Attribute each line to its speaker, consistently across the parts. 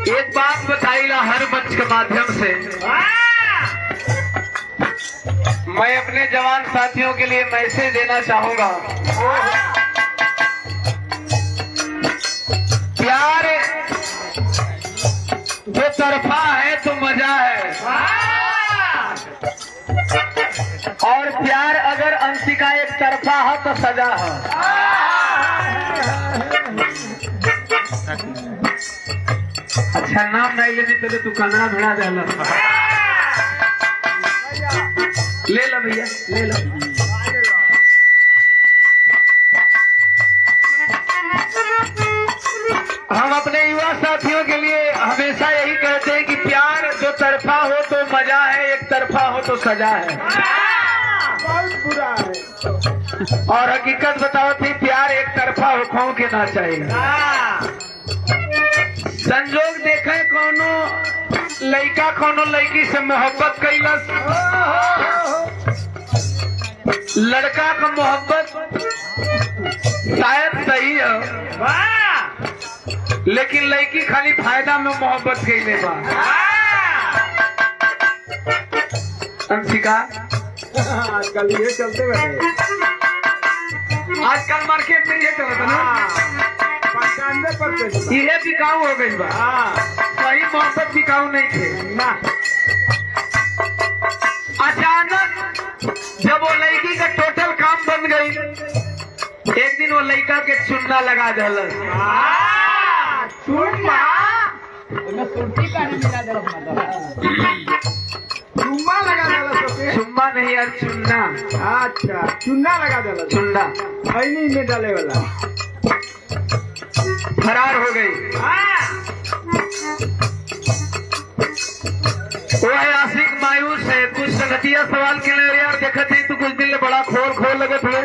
Speaker 1: एक बात बताइला हर मंच के माध्यम से, मैं अपने जवान साथियों के लिए मैसेज देना चाहूंगा। प्यार दो तरफा है तो मजा है, और प्यार अगर अंशिका एक तरफा है तो सजा है। अच्छा नाम नहीं लेने पहले तू कंगना भिड़ा दे, ले लो भैया ले लो। हम अपने युवा साथियों के लिए हमेशा यही कहते हैं कि प्यार दो तरफा हो तो मजा है, एक तरफा हो तो सजा है।
Speaker 2: बहुत बुरा है।
Speaker 1: और हकीकत बताओ थी, प्यार एक तरफा हो के ना चाहिए। संजोग देखे कोनो लड़का कोनो लड़की से मोहब्बत कैलस, लड़का का मोहब्बत शायद सही है, लेकिन लड़की खाली फायदा में मोहब्बत कैले बा। अंशिका
Speaker 2: आजकल ये चलते बैठे,
Speaker 1: आजकल मार्केट में ये चलता ना,
Speaker 2: 95%
Speaker 1: ये बिकाऊ हो गई बा। सही मोहब्बत बिकाऊ नहीं थे
Speaker 2: ना।
Speaker 1: अचानक जब वो लड़की का टोटल काम बन गई, एक दिन वो लड़का के चुन्ना लगा दहलस।
Speaker 2: चुम्मा लगा डाला सबके।
Speaker 1: चुम्मा नहीं यार, चुन्ना।
Speaker 2: अच्छा चुन्ना लगा डाला,
Speaker 1: चुन्ना
Speaker 2: खैनी में डाले वाला।
Speaker 1: फरार हो गई। वो है आशिक मायूस है। कुछ संगतिया सवाल के लिए यार देखते ही तो कुछ दिन बड़ा खोल खोल लगे थे,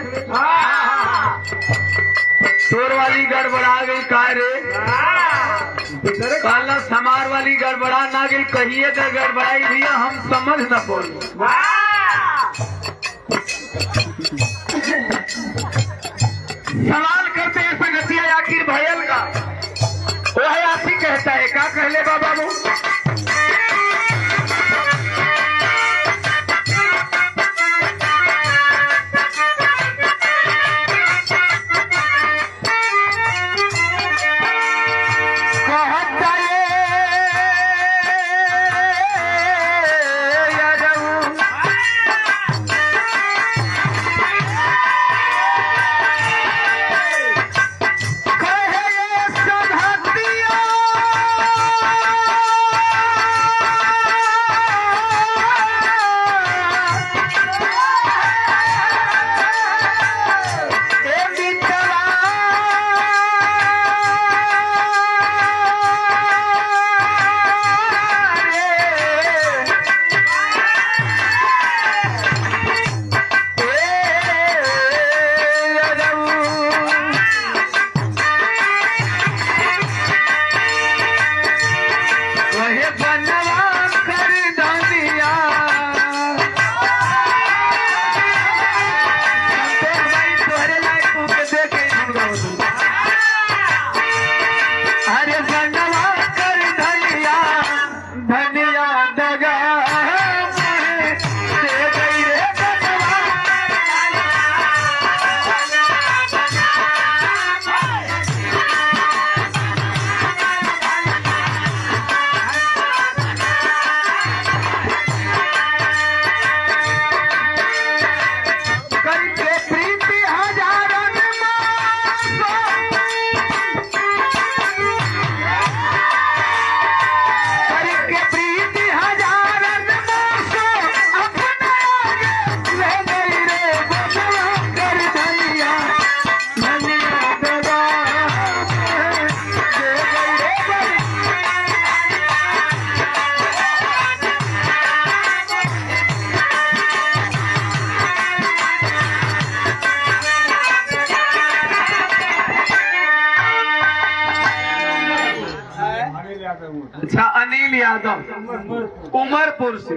Speaker 1: चोर वाली गड़बड़ा गई का रे, काला समार वाली गड़बड़ा ना गई, कहिए तो गड़बड़ाई भैया हम समझ न बोल। सवाल करते हैं संगतिया आखिर भयल का, वो है आशिक कहता है क्या कहले बाबा वो, अच्छा अनिल यादव उमरपुर से।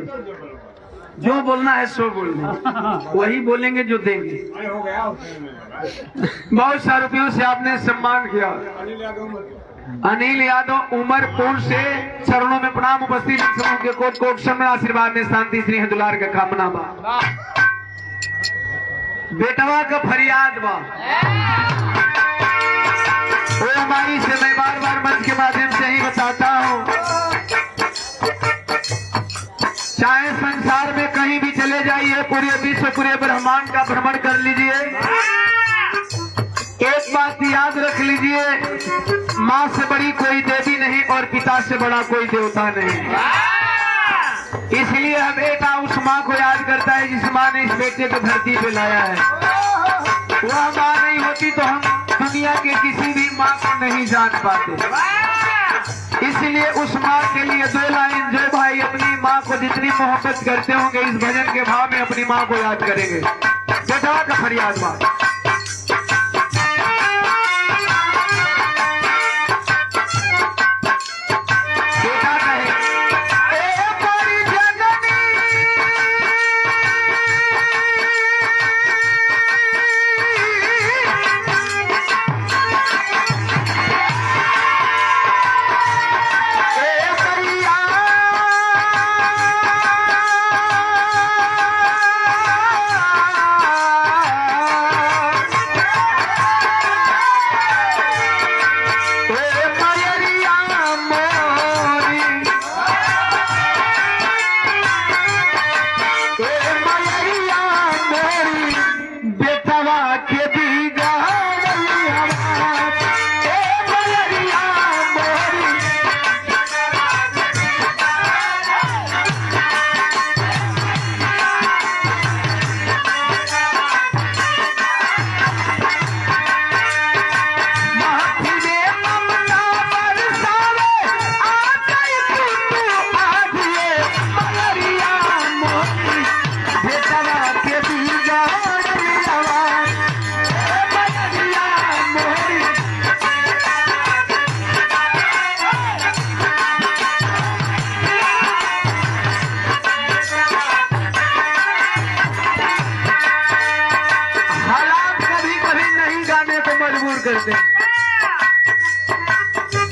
Speaker 1: जो बोलना है सो बोलना, वही बोलेंगे जो देंगे। बहुत सारे रुपयों से आपने सम्मान किया। अनिल यादव उमरपुर से चरणों में प्रणाम। उपस्थित समूह के कोट कोट समय आशीर्वाद में शांति श्री दुलार का कामना बा। बेटवा का फरियाद बा वो हमारी से मैं बार बार मंच के माध्यम से ही बताता हूँ। चाहे संसार में कहीं भी चले जाइए, पूरे विश्व पूरे ब्रह्मांड का भ्रमण कर लीजिए, एक बात याद रख लीजिए, माँ से बड़ी कोई देवी नहीं और पिता से बड़ा कोई देवता नहीं। इसलिए हम बेटा उस माँ को याद करता है जिस माँ ने इस बेटे को धरती पे लाया है। वह माँ नहीं होती तो हम दुनिया के किसी भी माँ को नहीं जान पाते। इसलिए उस माँ के लिए 2 लाइन जो भाई अपनी माँ को जितनी मोहब्बत करते होंगे इस भजन के भाव में अपनी माँ को याद करेंगे। बेटा का फरियाद माँ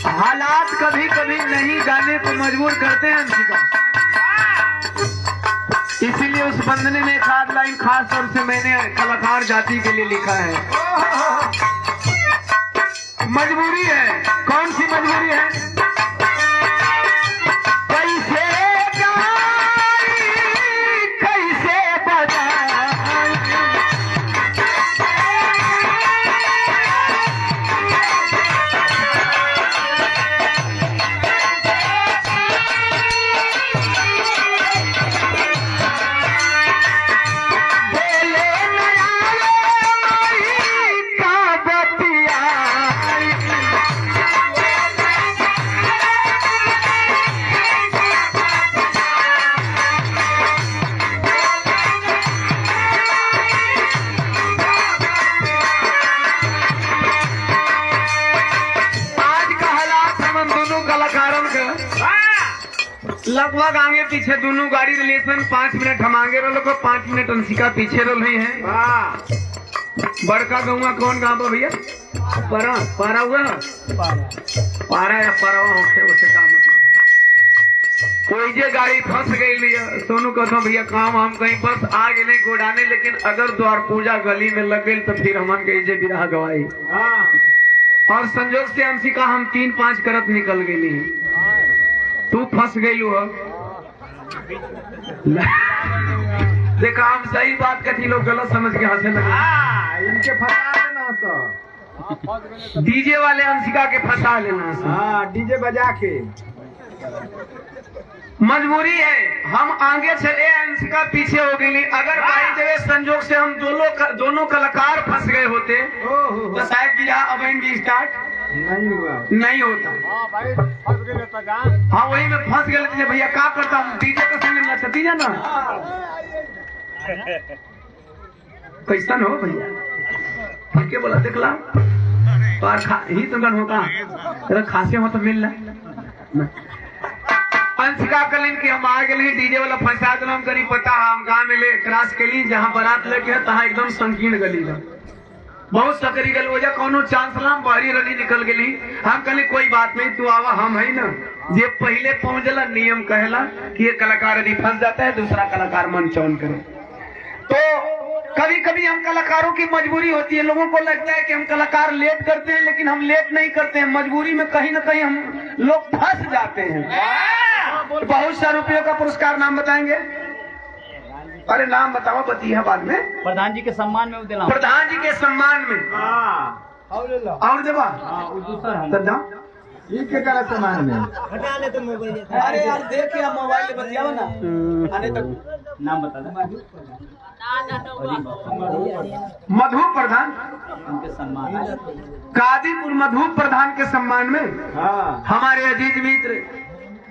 Speaker 1: हालात कभी कभी नहीं गाने को मजबूर करते हैं अंशिका। इसीलिए उस बंदने में 1 लाइन खास तौर से मैंने कलाकार जाति के लिए लिखा है। मजबूरी है। कौन सी मजबूरी है? लगभग आगे पीछे दोनों गाड़ी रिलेशन 5 मिनट हम आगे रोल को 5 मिनट अंशिका पीछे रोल रही है। बड़का गौवा कौन गाँव है भैया? पारा हुआ पारा या परवा होके उसे का मतलब कोई जे गाड़ी फंस गई लिया। सोनू कहता भैया काम हम कहीं बस आगे नहीं गोडाने, लेकिन अगर द्वार पूजा गली में लग गई तो फिर हमन के जे बिरहा गवाई। और संजोग से अंशिका हम 3-5 करत निकल गई। तू फंस गई हो। देखा हम सही बात कथी लोग गलत समझ के हंसे लगे।
Speaker 2: इनके फंसा लेना तो
Speaker 1: डीजे वाले अंशिका के फंसा लेना।
Speaker 2: डीजे बजा के
Speaker 1: मजबूरी है। हम आगे चले, अंशिका पीछे हो गई। अगर भाई जगह संजोग से हम दोनों कलाकार फंस गए होते तो शायद बिरहा अब भी स्टार्ट नहीं होता। हाँ वही में फंस गए भैया का करता हूँ डीजे का संग नचती है ना। कैसा हो भैया? ठीक है बोला देखला ही तुम होगा खासे हो तो मिल रहा। अंशिका कलिन की हम आ गए डीजे वाला फंसा दिल हम करी पता हम गाँव में ले क्रॉस के ली जहाँ बारात लेके है तहाँ एकदम संकीर्ण गली था बहुत सकरी गल वजह कोनो चांस ला बाहरी रली निकल गई हम कहले कोई बात नहीं तू आवा हम है ना ये पहले पहुंचला नियम कहला कि ये कलाकार यदि फंस जाता है दूसरा कलाकार मंच ऑन करे। तो कभी कभी हम कलाकारों की मजबूरी होती है, लोगों को लगता है कि हम कलाकार लेट करते हैं लेकिन हम लेट नहीं करते हैं, मजबूरी में कहीं ना कहीं हम लोग फंस जाते हैं। बहुत सा रुपयों का पुरस्कार नाम बताएंगे? अरे नाम बताओ बतिया बाद में।
Speaker 3: प्रधान जी के सम्मान में दिला,
Speaker 1: प्रधान जी के सम्मान में और देवा
Speaker 2: ये के करा सम्मान में
Speaker 3: हटा ले तो मोबाइल।
Speaker 4: अरे यार देख के मोबाइल बतियाओ ना। अरे तो
Speaker 3: नाम बता दे।
Speaker 1: मधु प्रधान
Speaker 3: उनके सम्मान,
Speaker 1: कादीपुर मधु प्रधान के सम्मान में हमारे अजीज मित्र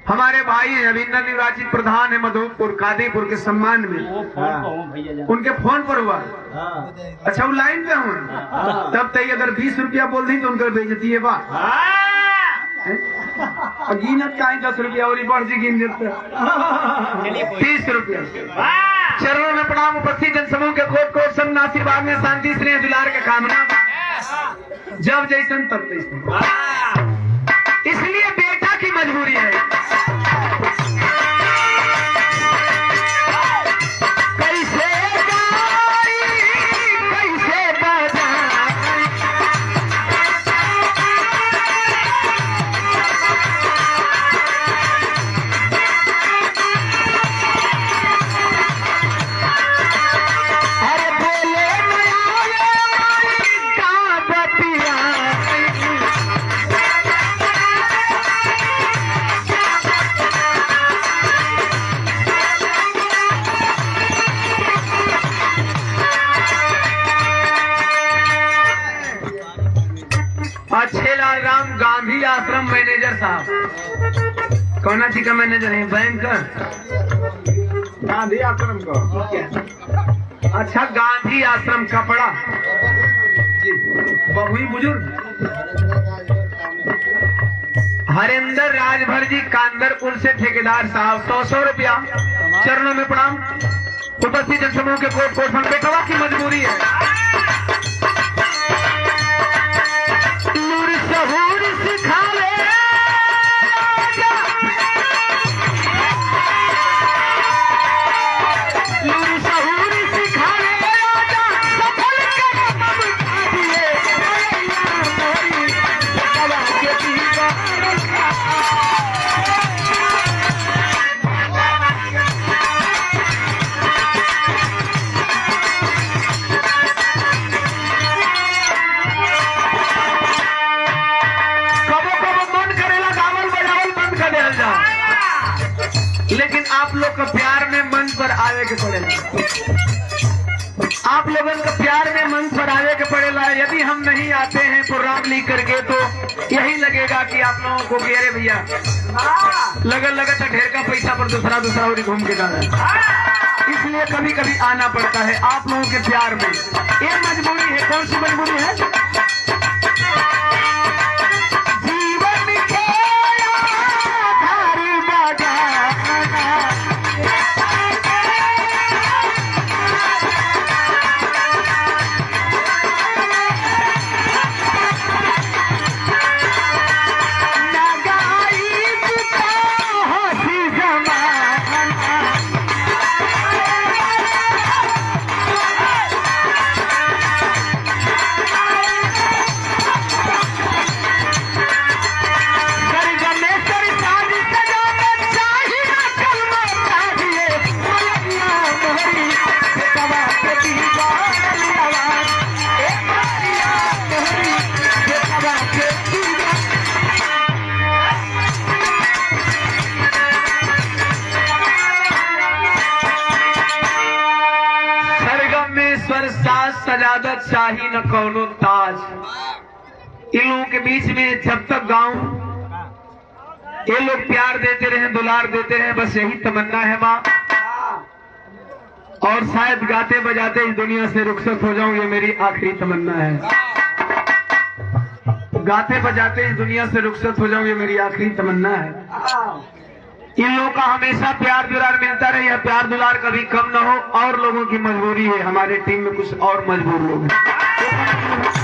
Speaker 1: हमारे भाई हैं अभिनंदन निर्वाचित प्रधान है मधुपुर कादीपुर के सम्मान में।
Speaker 3: वो फोन को हूँ भैया जा।
Speaker 1: उनके फोन पर हुआ। अच्छा वो लाइन पे हूँ तब तक अगर 20 रुपया बोल दी तो उनका बेइज्जती है बात गिनत का 10 रुपया और बढ़ जी गिन देते 30 रुपया। चरणों में प्रणाम उपस्थित जनसमूह के कोट कोट संग आशीर्वाद में शांति स्नेह दुलार के कामना जब जैसन तब तैसन। इसलिए बेटा की मजबूरी है कैसे गाई कैसे बजाई अरे बोले का बतिया अच्छे लाल राम गांधी आश्रम मैनेजर साहब कौन सी का मैनेजर है? बैंक का
Speaker 2: गांधी आश्रम को
Speaker 1: अच्छा गांधी आश्रम कपड़ा बहुई बुजुर्ग हरिंदर राजभर जी कांदरपुर से ठेकेदार साहब 100 रुपया। चरणों में प्रणाम उपस्थित जनसमूह के कोट कोट फंड बेटवा की मजबूरी है सहूर सिखा ले सहूर सिखा ले सफल लेकिन आप लोग का प्यार में मंच पर आवे के पड़ेगा। आप लोगों का प्यार में मंच पर आवे के पड़ेगा। यदि हम नहीं आते हैं प्रोग्राम ली करके तो यही लगेगा कि आप लोगों को कि अरे भैया लगन तो ढेर का पैसा पर दूसरा और घूम के डाला। इसलिए कभी कभी आना पड़ता है आप लोगों के प्यार में। ये मजबूरी है। कौन सी मजबूरी है? सजादत शाही न कौनो ताज। इन लोगों के बीच में जब तक गाँव ये लोग प्यार देते रहे दुलार देते रहे बस यही तमन्ना है माँ। और शायद गाते बजाते इस दुनिया से रुखसत हो जाऊं ये मेरी आखिरी तमन्ना है। गाते बजाते इस दुनिया से रुखसत हो जाऊं ये मेरी आखिरी तमन्ना है। इन लोगों का हमेशा प्यार दुलार मिलता रहे, यह प्यार दुलार कभी कम न हो। और लोगों की मजबूरी है, हमारे टीम में कुछ और मजबूर लोग हैं।